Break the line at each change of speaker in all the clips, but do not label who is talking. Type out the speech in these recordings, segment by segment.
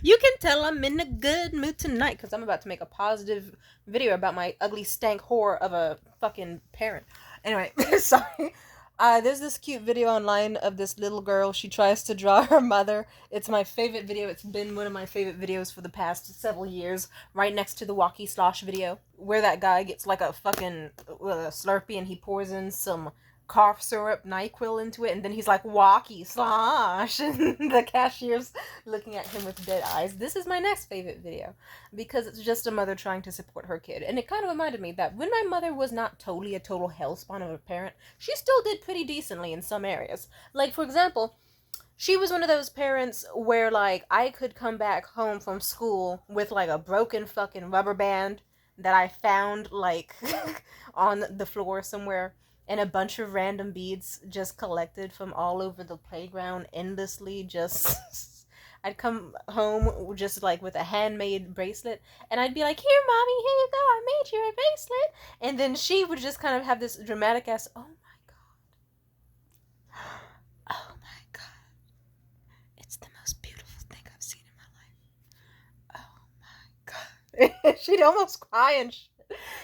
You can tell I'm in a good mood tonight because I'm about to make a positive video about my ugly stank whore of a fucking parent. Anyway, sorry. There's this cute video online of this little girl. She tries to draw her mother. It's my favorite video. It's been one of my favorite videos for the past several years. Right next to the Walkie Slosh video, where that guy gets like a fucking Slurpee and he pours in some cough syrup NyQuil into it, and then he's like, Walkie Slosh, and the cashier's looking at him with dead eyes. This is my next favorite video because it's just a mother trying to support her kid, and it kind of reminded me that when my mother was not totally a total hellspawn of a parent, she still did pretty decently in some areas. Like, for example, she was one of those parents where, like, I could come back home from school with, like, a broken fucking rubber band that I found, like, on the floor somewhere, and a bunch of random beads just collected from all over the playground endlessly. Just I'd come home just like with a handmade bracelet, and I'd be like, here mommy, here you go, I made you a bracelet. And then she would just kind of have this dramatic ass, oh my god, oh my god, it's the most beautiful thing I've seen in my life, oh my god. She'd almost cry and shit.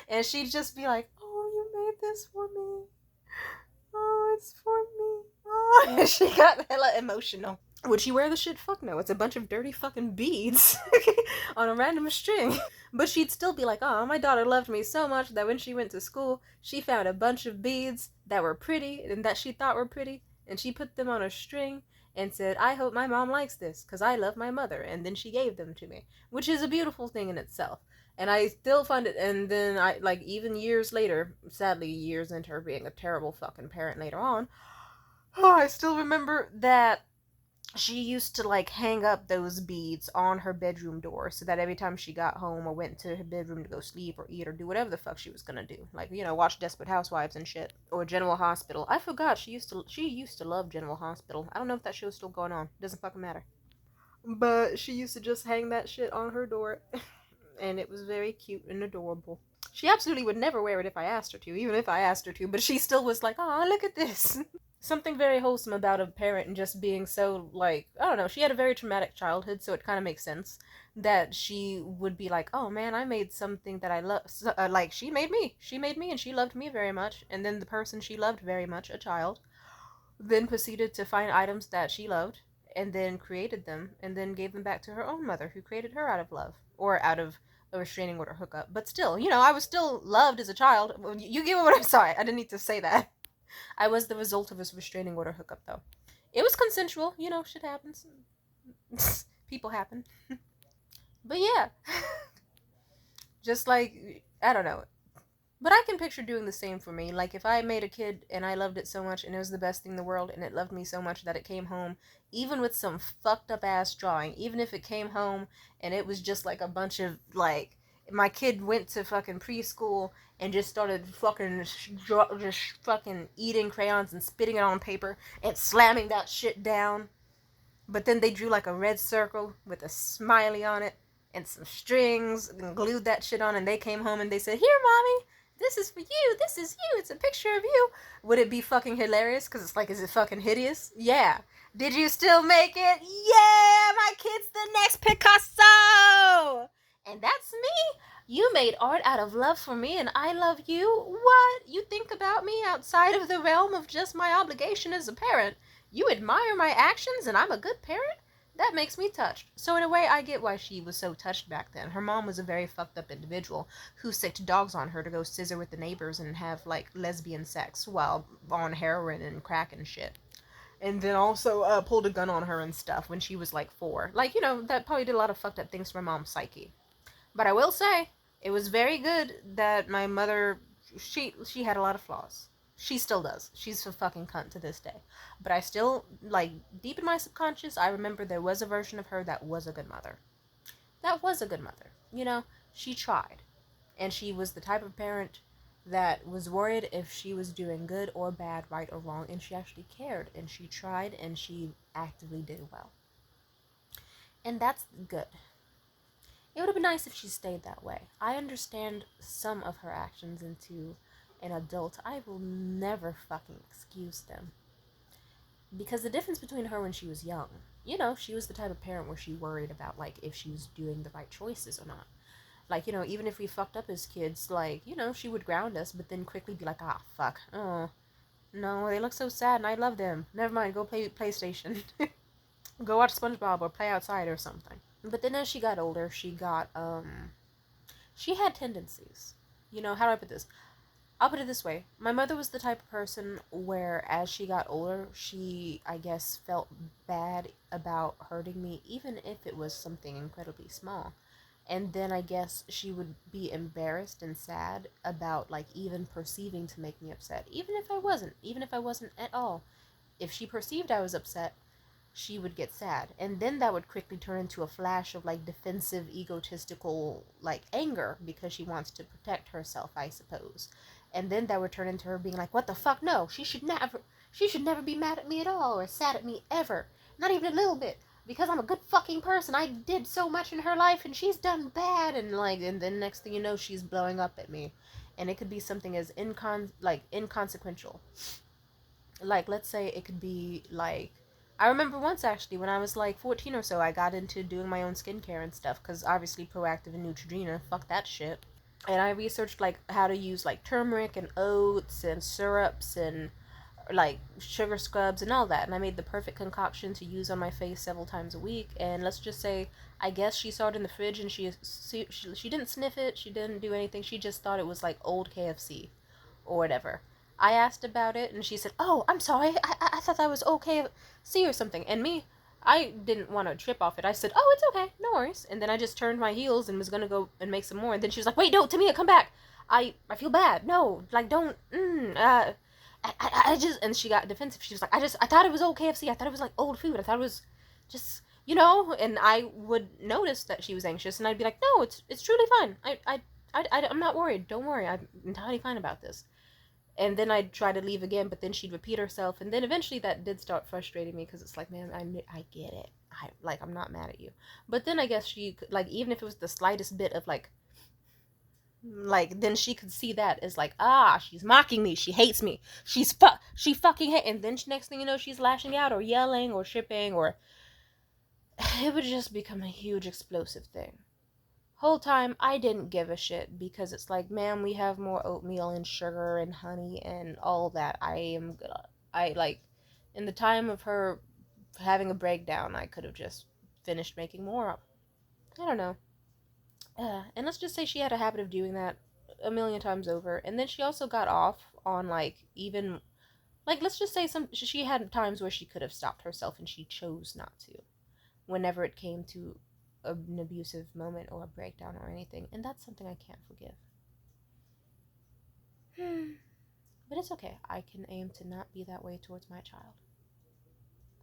And she'd just be like, oh, you made this for me. Oh, it's for me. Oh, she got hella emotional. Would she wear the shit? Fuck no. It's a bunch of dirty fucking beads on a random string. But she'd still be like, oh, my daughter loved me so much that when she went to school, she found a bunch of beads that were pretty and that she thought were pretty, and she put them on a string and said, I hope my mom likes this because I love my mother. And then she gave them to me, which is a beautiful thing in itself. And I still find it, and then I, like, even years later, sadly years into her being a terrible fucking parent later on, I still remember that she used to, like, hang up those beads on her bedroom door so that every time she got home or went to her bedroom to go sleep or eat or do whatever the fuck she was gonna do, like, you know, watch Desperate Housewives and shit, or General Hospital. I forgot she used to love General Hospital. I don't know if that show's still going on. Doesn't fucking matter. But she used to just hang that shit on her door. And it was very cute and adorable. She absolutely would never wear it if I asked her to, even if I asked her to, but she still was like, oh, look at this. Something very wholesome about a parent and just being so, like, I don't know, she had a very traumatic childhood, so it kind of makes sense that she would be like, oh man, I made something that I love, like, she made me and she loved me very much, and then the person she loved very much, a child, then proceeded to find items that she loved, and then created them, and then gave them back to her own mother, who created her out of love, or out of a restraining order hookup. But still, you know, I was still loved as a child. You get what I'm sorry. I didn't need to say that. I was the result of a restraining order hookup, though. It was consensual. You know, shit happens. People happen. But yeah. Just like, I don't know. But I can picture doing the same for me. Like, if I made a kid and I loved it so much and it was the best thing in the world and it loved me so much that it came home, even with some fucked up ass drawing, even if it came home and it was just like a bunch of, like, my kid went to fucking preschool and just started fucking just fucking eating crayons and spitting it on paper and slamming that shit down. But then they drew like a red circle with a smiley on it and some strings and glued that shit on, and they came home and they said, here mommy, this is for you, this is you, it's a picture of you. Would it be fucking hilarious? Because it's like, is it fucking hideous? Yeah. Did you still make it? Yeah, my kid's the next Picasso! And that's me. You made art out of love for me and I love you. What? You think about me outside of the realm of just my obligation as a parent. You admire my actions and I'm a good parent? That makes me touched. So in a way, I get why she was so touched back then. Her mom was a very fucked up individual who sicked dogs on her to go scissor with the neighbors and have, like, lesbian sex while on heroin and crack and shit. And then also pulled a gun on her and stuff when she was, like, 4. Like, you know, that probably did a lot of fucked up things to my mom's psyche. But I will say, it was very good that my mother, she had a lot of flaws. She still does. She's a fucking cunt to this day. But I still, like, deep in my subconscious, I remember there was a version of her that was a good mother. That was a good mother. You know, she tried. And she was the type of parent that was worried if she was doing good or bad, right or wrong, and she actually cared, and she tried, and she actively did well. And that's good. It would have been nice if she stayed that way. I understand some of her actions into an adult. I will never fucking excuse them. Because the difference between her when she was young you know, she was the type of parent where she worried about, like, if she was doing the right choices or not. Like, you know, even if we fucked up as kids, like, you know, she would ground us, but then quickly be like, ah, fuck. Oh, no, they look so sad and I love them. Never mind, go play PlayStation. Go watch SpongeBob or play outside or something. But then as she got older, she had tendencies. You know, how do I put this? I'll put it this way. My mother was the type of person where, as she got older, she, I guess, felt bad about hurting me, even if it was something incredibly small. And then I guess she would be embarrassed and sad about, like, even perceiving to make me upset, even if I wasn't at all. If she perceived I was upset, she would get sad, and then that would quickly turn into a flash of, like, defensive, egotistical, like, anger, because she wants to protect herself, I suppose. And then that would turn into her being like, what the fuck, no, she should never be mad at me at all, or sad at me ever, not even a little bit, because I'm a good fucking person. I did so much in her life and she's done bad. And, like, and then next thing you know, she's blowing up at me. And it could be something as inconsequential. Like, let's say it could be like, I remember once, actually, when I was like 14 or so, I got into doing my own skincare and stuff, because obviously Proactive and Neutrogena, fuck that shit. And I researched, like, how to use, like, turmeric and oats and syrups and, like, sugar scrubs and all that. And I made the perfect concoction to use on my face several times a week. And let's just say, I guess she saw it in the fridge and she didn't sniff it, she didn't do anything, she just thought it was like old KFC or whatever. I asked about it, and she said, "Oh, I'm sorry. I thought that was okay, see or something." And me, I didn't want to trip off it. I said, "Oh, it's okay, no worries." And then I just turned my heels and was gonna go and make some more. And then she was like, "Wait, no, Tamia, come back. I feel bad. No, like, don't. I just." And she got defensive. She was like, I thought it was old KFC. I thought it was like old food. I thought it was just, you know." And I would notice that she was anxious, and I'd be like, "No, it's truly fine. I'm not worried. Don't worry. I'm entirely fine about this." And then I'd try to leave again, but then she'd repeat herself, and then eventually that did start frustrating me, because it's like, man, I get it. I'm not mad at you. But then I guess she, like, even if it was the slightest bit of, like, then she could see that as like, ah, she's mocking me, she hates me, she fucking hate. And then next thing you know, she's lashing out or yelling or shipping, or it would just become a huge explosive thing. Whole time I didn't give a shit, because it's like, ma'am, we have more oatmeal and sugar and honey and all that. I, like, in the time of her having a breakdown, I could have just finished making more. I don't know. And let's just say she had a habit of doing that a million times over. And then she also got off on, like, even, like, let's just say she had times where she could have stopped herself and she chose not to, whenever it came to an abusive moment or a breakdown or anything, and that's something I can't forgive. But it's okay. I can aim to not be that way towards my child,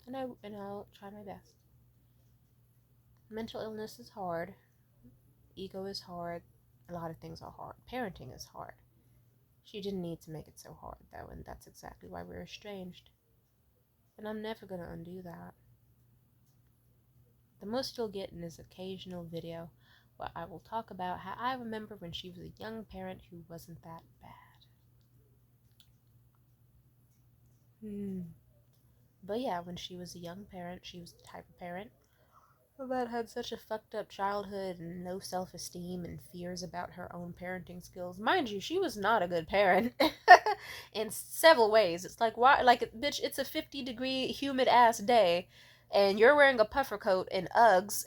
and I'll try my best. Mental illness is hard. Ego is hard. A lot of things are hard. Parenting is hard. She didn't need to make it so hard, though, and that's exactly why we're estranged. And I'm never gonna undo that. The most you'll get in this occasional video where I will talk about how I remember when she was a young parent who wasn't that bad. But yeah, when she was a young parent, she was the type of parent that had such a fucked up childhood and no self esteem and fears about her own parenting skills. Mind you, she was not a good parent in several ways. It's like, why? Like, bitch, it's a 50-degree humid ass day, and you're wearing a puffer coat and Uggs,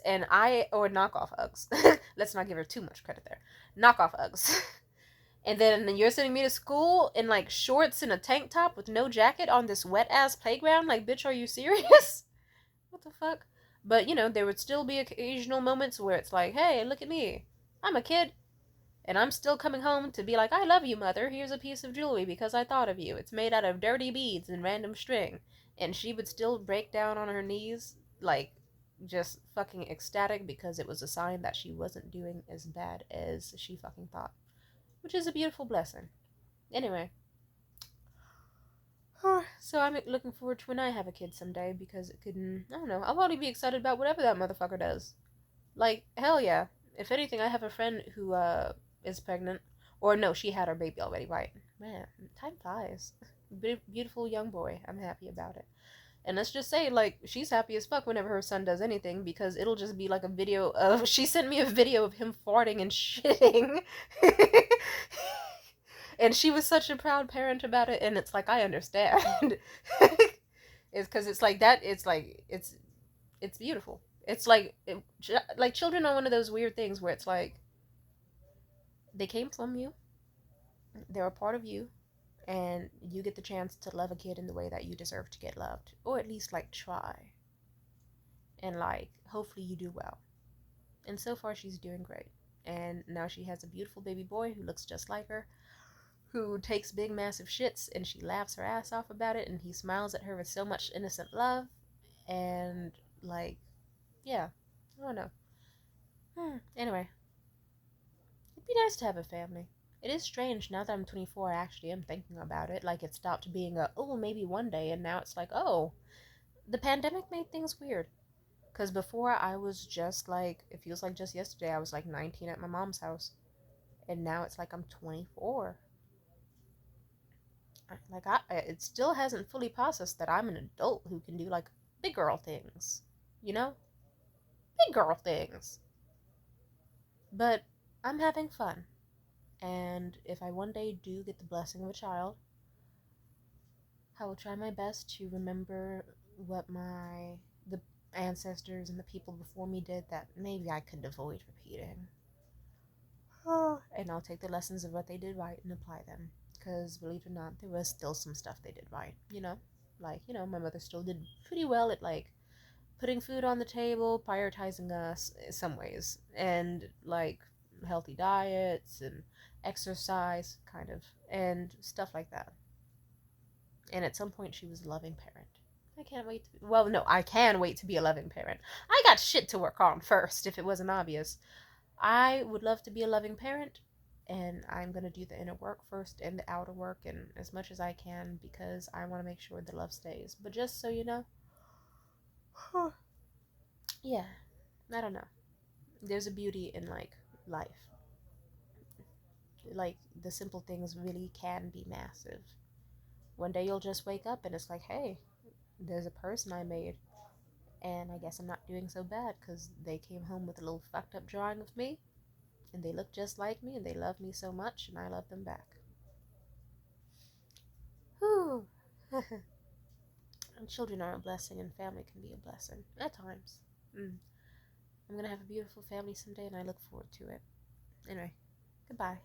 or knockoff Uggs. Let's not give her too much credit there. Knockoff Uggs. And then you're sending me to school in, like, shorts and a tank top with no jacket on this wet ass playground? Like, bitch, are you serious? What the fuck? But, you know, there would still be occasional moments where it's like, hey, look at me. I'm a kid. And I'm still coming home to be like, I love you, mother. Here's a piece of jewelry because I thought of you. It's made out of dirty beads and random string. And she would still break down on her knees, like, just fucking ecstatic, because it was a sign that she wasn't doing as bad as she fucking thought. Which is a beautiful blessing. Anyway. So I'm looking forward to when I have a kid someday, because it could, I don't know, I'll probably be excited about whatever that motherfucker does. Like, hell yeah. If anything, I have a friend who, is pregnant. Or no, she had her baby already, right? Man, time flies. Beautiful young boy. I'm happy about it. And let's just say, like, she's happy as fuck whenever her son does anything because it'll just be like a video of. She sent me a video of him farting and shitting. And she was such a proud parent about it, and it's like, I understand. It's because it's like that, it's beautiful. It's like, like, children are one of those weird things where it's like, they came from you, they're a part of you, and you get the chance to love a kid in the way that you deserve to get loved, or at least like try, and like hopefully you do well. And so far she's doing great, and now she has a beautiful baby boy who looks just like her, who takes big massive shits, and she laughs her ass off about it, and he smiles at her with so much innocent love. And like, yeah, I don't know. Anyway, it'd be nice to have a family. It is strange now that I'm 24, I actually am thinking about it. Like, it stopped being a, oh, maybe one day, and now it's like, oh, the pandemic made things weird. Because before I was just like, it feels like just yesterday, I was like 19 at my mom's house. And now it's like I'm 24. Like, it still hasn't fully processed that I'm an adult who can do like big girl things. You know? Big girl things. But I'm having fun. And if I one day do get the blessing of a child, I will try my best to remember what the ancestors and the people before me did that maybe I could avoid repeating. And I'll take the lessons of what they did right and apply them. Because believe it or not, there was still some stuff they did right, you know? Like, my mother still did pretty well at like putting food on the table, prioritizing us in some ways, and like healthy diets and exercise, kind of, and stuff like that. And at some point, she was a loving parent. I can't wait to. Well, no, I can wait to be a loving parent. I got shit to work on first, if it wasn't obvious. I would love to be a loving parent, and I'm going to do the inner work first and the outer work, and as much as I can, because I want to make sure the love stays. But just so you know, yeah, I don't know. There's a beauty in like life. Like, the simple things really can be massive. One day you'll just wake up and it's like, hey, there's a person I made, and I guess I'm not doing so bad because they came home with a little fucked up drawing of me, and they look just like me, and they love me so much, and I love them back. Whew. And children are a blessing, and family can be a blessing at times. I'm gonna have a beautiful family someday, and I look forward to it. Anyway, goodbye.